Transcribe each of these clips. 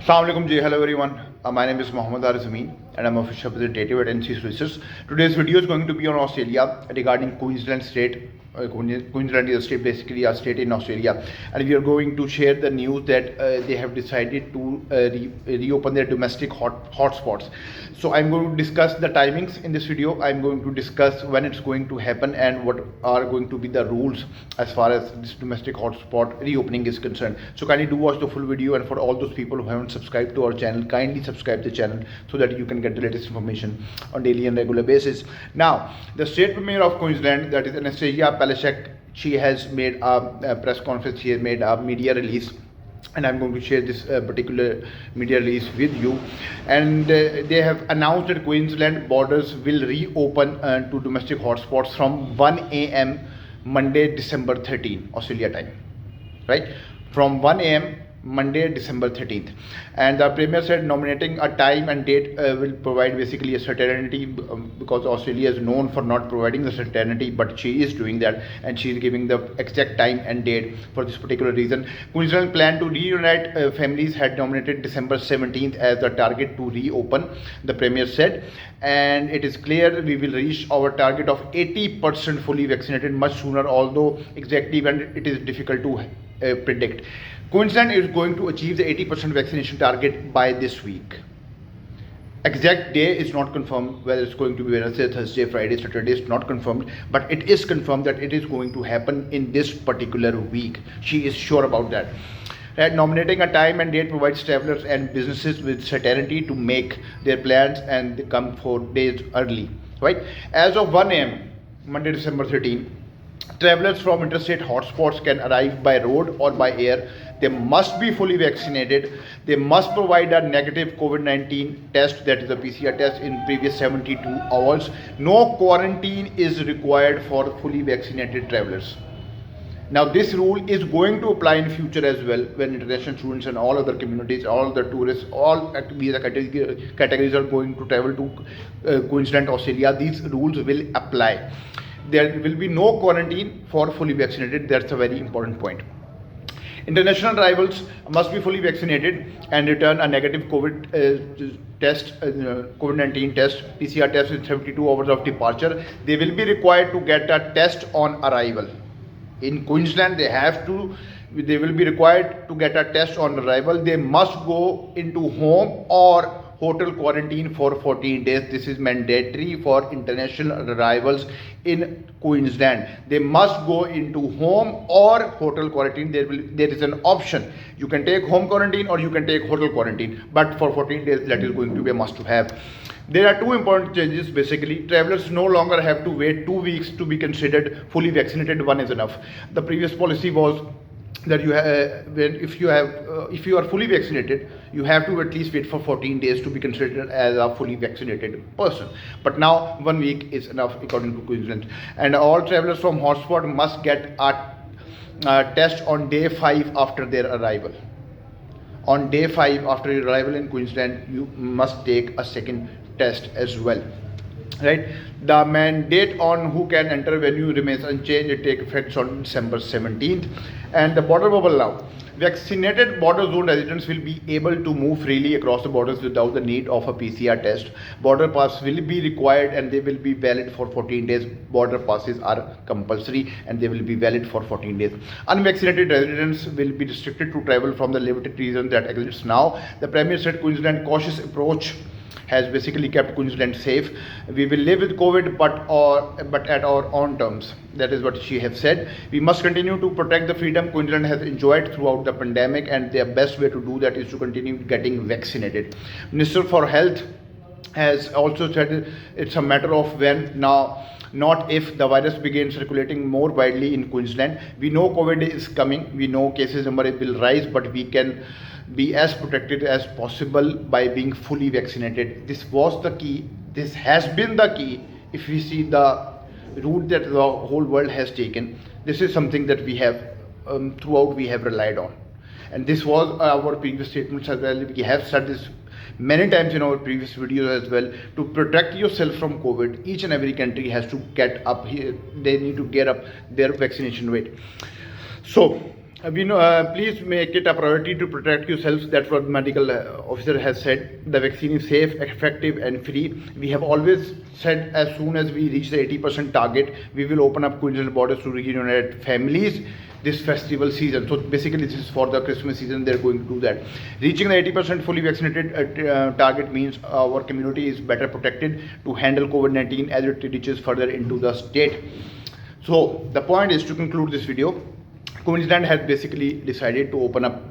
Assalamualaikum ji, hello everyone. My name is Mohammad Arif Amin and I'm official representative at NC Solicitors. Today's video is going to be on Australia regarding Queensland state. Queensland is a state, basically a state in Australia, and we are going to share the news that they have decided to reopen their domestic hotspots. So I'm going to discuss the timings in this video. I'm going to discuss when it's going to happen and what are going to be the rules as far as this domestic hotspot reopening is concerned. So kindly do watch the full video, and for all those people who haven't subscribed to our channel, kindly subscribe the channel so that you can get the latest information on daily and regular basis. Now, the state premier of Queensland, that is Anastasia Palaszczuk, she has made a press conference, she has made a media release, and I'm going to share this particular media release with you. And they have announced that Queensland borders will reopen to domestic hotspots from 1 a.m. Monday, December 13, Australia time, right? From 1 a.m. Monday, December 13th. And the Premier said nominating a time and date will provide basically a certainty, because Australia is known for not providing the certainty, but she is doing that, and she is giving the exact time and date for this particular reason. Queensland plan to reunite families had nominated December 17th as the target to reopen, the Premier said, and it is clear we will reach our target of 80% fully vaccinated much sooner, although exactly when it is difficult to predict. Queensland is going to achieve the 80% vaccination target by this week. Exact day is not confirmed, whether it's going to be Wednesday, Thursday, Friday, Saturday is not confirmed, but it is confirmed that it is going to happen in this particular week. She is sure about that. Nominating a time and date provides travelers and businesses with certainty to make their plans and come 4 days early, right? As of 1 a.m. Monday, December 13, travelers from interstate hotspots can arrive by road or by air. They must be fully vaccinated. They must provide a negative COVID-19 test, that is a PCR test, in previous 72 hours. No quarantine is required for fully vaccinated travelers. Now, this rule is going to apply in future as well, when international students and all other communities, all the tourists, all visa categories are going to travel to Queensland, Australia. These rules will apply. There will be no quarantine for fully vaccinated. That's a very important point. International arrivals must be fully vaccinated and return a negative COVID test, COVID-19 test, PCR test in 72 hours of departure. They will be required to get a test on arrival. In Queensland, they will be required to get a test on arrival. They must go into home or hotel quarantine for 14 days. This is mandatory for international arrivals in Queensland. They must go into home or hotel quarantine. There is an option. You can take home quarantine or you can take hotel quarantine, but for 14 days that is going to be a must to have. There are two important changes. Basically, travelers no longer have to wait 2 weeks to be considered fully vaccinated. One is enough. The previous policy was that if you are fully vaccinated, you have to at least wait for 14 days to be considered as a fully vaccinated person. But now 1 week is enough, according to Queensland. And all travelers from hotspot must get a test on day 5 after their arrival. On day 5 after your arrival in Queensland, you must take a second test as well. Right, the mandate on who can enter venue remains unchanged. It takes effect on December 17th. And the border bubble now. Vaccinated border zone residents will be able to move freely across the borders without the need of a PCR test. Border pass will be required and they will be valid for 14 days. Border passes are compulsory and they will be valid for 14 days. Unvaccinated residents will be restricted to travel from the limited region that exists now. The Premier said Queensland's cautious approach has basically kept Queensland safe. We will live with COVID, but at our own terms. That is what she has said. We must continue to protect the freedom Queensland has enjoyed throughout the pandemic, and the best way to do that is to continue getting vaccinated. Minister for Health has also said it's a matter of when now, not if, the virus begins circulating more widely in Queensland. We know COVID is coming. We know cases number will rise, but we can be as protected as possible by being fully vaccinated. This was the key. This has been the key. If we see the route that the whole world has taken, this is something that we have throughout we have relied on. And this was our previous statements as well. We have said this many times in our previous videos as well. To protect yourself from COVID, each and every country has to get up here. They need to get up their vaccination rate. So Please make it a priority to protect yourselves. That's what the medical officer has said. The vaccine is safe, effective, and free. We have always said as soon as we reach the 80% target, we will open up Queensland borders to reunite families this festival season. So basically, this is for the Christmas season. They're going to do that. Reaching the 80% fully vaccinated target means our community is better protected to handle COVID-19 as it reaches further into the state. So the point is, to conclude this video, Queensland has basically decided to open up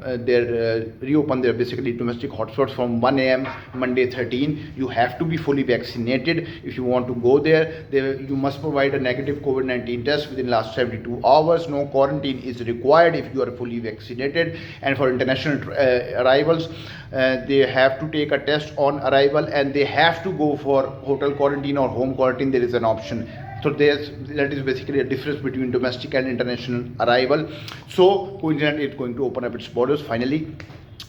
reopen their basically domestic hotspots from 1 a.m. Monday 13. You have to be fully vaccinated if you want to go there. You must provide a negative COVID-19 test within last 72 hours. No quarantine is required if you are fully vaccinated. And for international arrivals, they have to take a test on arrival, and they have to go for hotel quarantine or home quarantine. There is an option. So that is basically a difference between domestic and international arrival. So Queensland is going to open up its borders finally,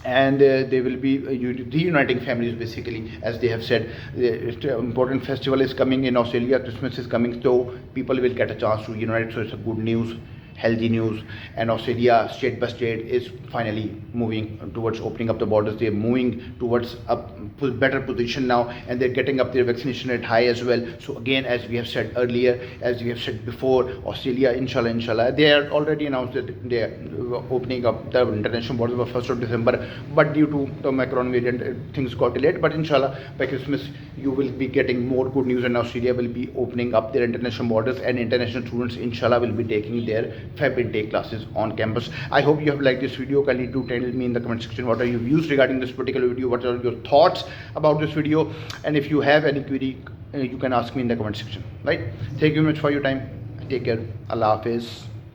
and they will be reuniting families basically, as they have said. Important festival is coming in Australia. Christmas is coming, so people will get a chance to reunite. So it's a good news, healthy news. And Australia, state by state, is finally moving towards opening up the borders. They're moving towards a better position now, and they're getting up their vaccination rate high as well. So again, as we have said earlier, as we have said before, Australia, inshallah, they are already announced that they are opening up the international borders by 1st of December, but due to the Omicron variant, things got delayed. But inshallah, by Christmas, you will be getting more good news, and Australia will be opening up their international borders, and international students, inshallah, will be taking their Feb intake classes on campus. I hope you have liked this video. Kindly do tell me in the comment section what are your views regarding this particular video, what are your thoughts about this video, and if you have any query, you can ask me in the comment section. Right? Thank you very much for your time. Take care. Allah Hafiz.